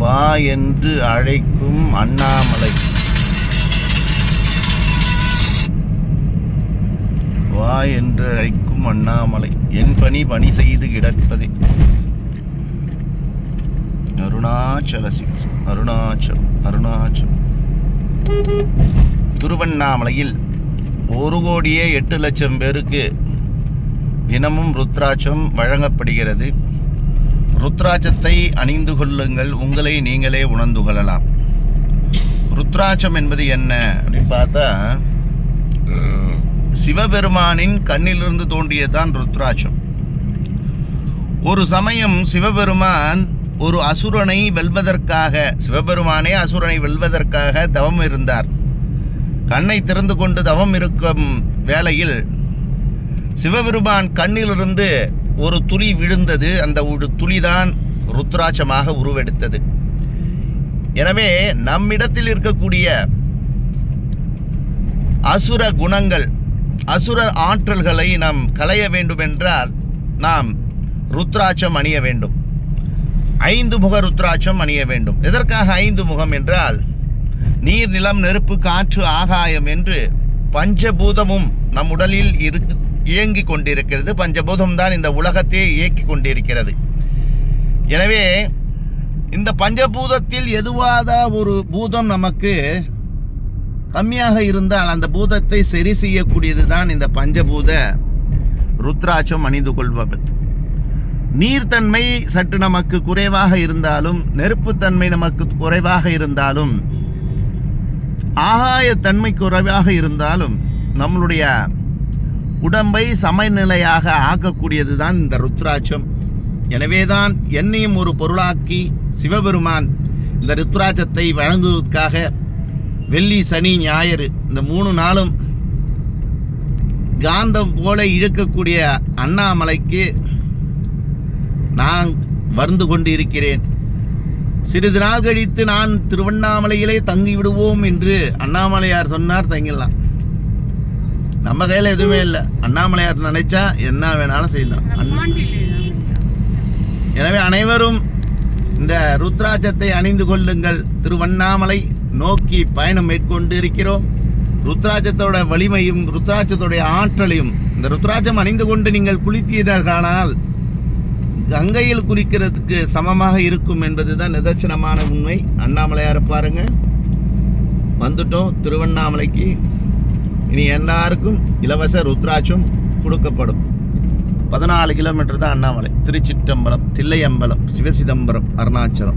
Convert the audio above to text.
வா என்று அழைக்கும் அண்ணாமலை. வா என்று அழைக்கும் அண்ணாமலை, என் பணி செய்து கிடப்பதே. அருணாச்சல அருணாச்சலம். திருவண்ணாமலையில் 1,08,00,000 பேருக்கு தினமும் ருத்ராட்சம் வழங்கப்படுகிறது. ருத்ராட்சத்தை அணிந்து கொள்ளுங்கள், உங்களை நீங்களே உணர்ந்து கொள்ளலாம். ருத்ராட்சம் என்பது என்ன அப்படின்னு பார்த்தா, சிவபெருமானின் கண்ணிலிருந்து தோன்றியதான் ருத்ராட்சம். ஒரு சமயம் சிவபெருமான் ஒரு அசுரனை வெல்வதற்காக, சிவபெருமானே அசுரனை வெல்வதற்காக தவம் இருந்தார். கண்ணை திறந்து கொண்டு தவம் இருக்கும் வேளையில் சிவபெருமான் கண்ணிலிருந்து ஒரு துளி விழுந்தது. அந்த ஒரு துளிதான் ருத்ராட்சமாக உருவெடுத்தது. எனவே நம்மிடத்தில் இருக்கக்கூடிய அசுர குணங்கள், அசுர ஆற்றல்களை நாம் களைய வேண்டுமென்றால் நாம் ருத்ராட்சம் அணிய வேண்டும். 5 முக ருத்ராட்சம் அணிய வேண்டும். எதற்காக 5 முகம் என்றால், நீர், நிலம், நெருப்பு, காற்று, ஆகாயம் என்று பஞ்சபூதமும் நம் உடலில் இயங்கி கொண்டிருக்கிறது. பஞ்சபூதம் தான் இந்த உலகத்தையே இயக்கி கொண்டிருக்கிறது. எனவே இந்த பஞ்சபூதத்தில் எதுவாத ஒரு பூதம் நமக்கு கம்மியாக இருந்தால் அந்த பூதத்தை சரி செய்யக்கூடியது தான் இந்த பஞ்சபூத ருத்ராட்சம் அணிந்து கொள்வது. நீர்த்தன்மை சற்று நமக்கு குறைவாக இருந்தாலும், நெருப்புத்தன்மை நமக்கு குறைவாக இருந்தாலும், ஆகாயத்தன்மை குறைவாக இருந்தாலும் நம்மளுடைய உடம்பை சமநிலையாக ஆக்கக்கூடியது தான் இந்த ருத்ராட்சம். எனவேதான் என்னையும் ஒரு பொருளாக்கி சிவபெருமான் இந்த ருத்ராட்சத்தை வழங்குவதற்காக வெள்ளி, சனி, ஞாயிறு இந்த 3 நாளும் காந்தம் போல இழுக்கக்கூடிய அண்ணாமலைக்கு நான் வந்து கொண்டு இருக்கிறேன். சிறிது நாள் கழித்து நான் திருவண்ணாமலையிலே தங்கி விடுவோம் என்று அண்ணாமலையார் சொன்னார். தங்கிடலாம். நம்ம கையில் எதுவுமே இல்லை. அண்ணாமலையார் நினைச்சா என்ன வேணாலும் செய்யலாம். எனவே அனைவரும் இந்த ருத்ராட்சத்தை அணிந்து கொள்ளுங்கள். திருவண்ணாமலை நோக்கி பயணம் மேற்கொண்டு இருக்கிறோம். ருத்ராட்சத்தோட வலிமையும் ருத்ராட்சத்தோடைய ஆற்றலையும், இந்த ருத்ராட்சம் அணிந்து கொண்டு நீங்கள் குளித்தீர்களானால் கங்கையில் குறிக்கிறதுக்கு சமமாக இருக்கும் என்பதுதான் நிதர்சனமான உண்மை. அண்ணாமலையாரை பாருங்க, வந்துட்டோம் திருவண்ணாமலைக்கு. இனி எல்லாருக்கும் இலவச ருத்ராட்சம் கொடுக்கப்படும். 14 கிலோமீட்டர் தான் அண்ணாமலை. திருச்சிற்றம்பலம், தில்லையம்பலம், சிவசிதம்பரம், அருணாச்சலம்.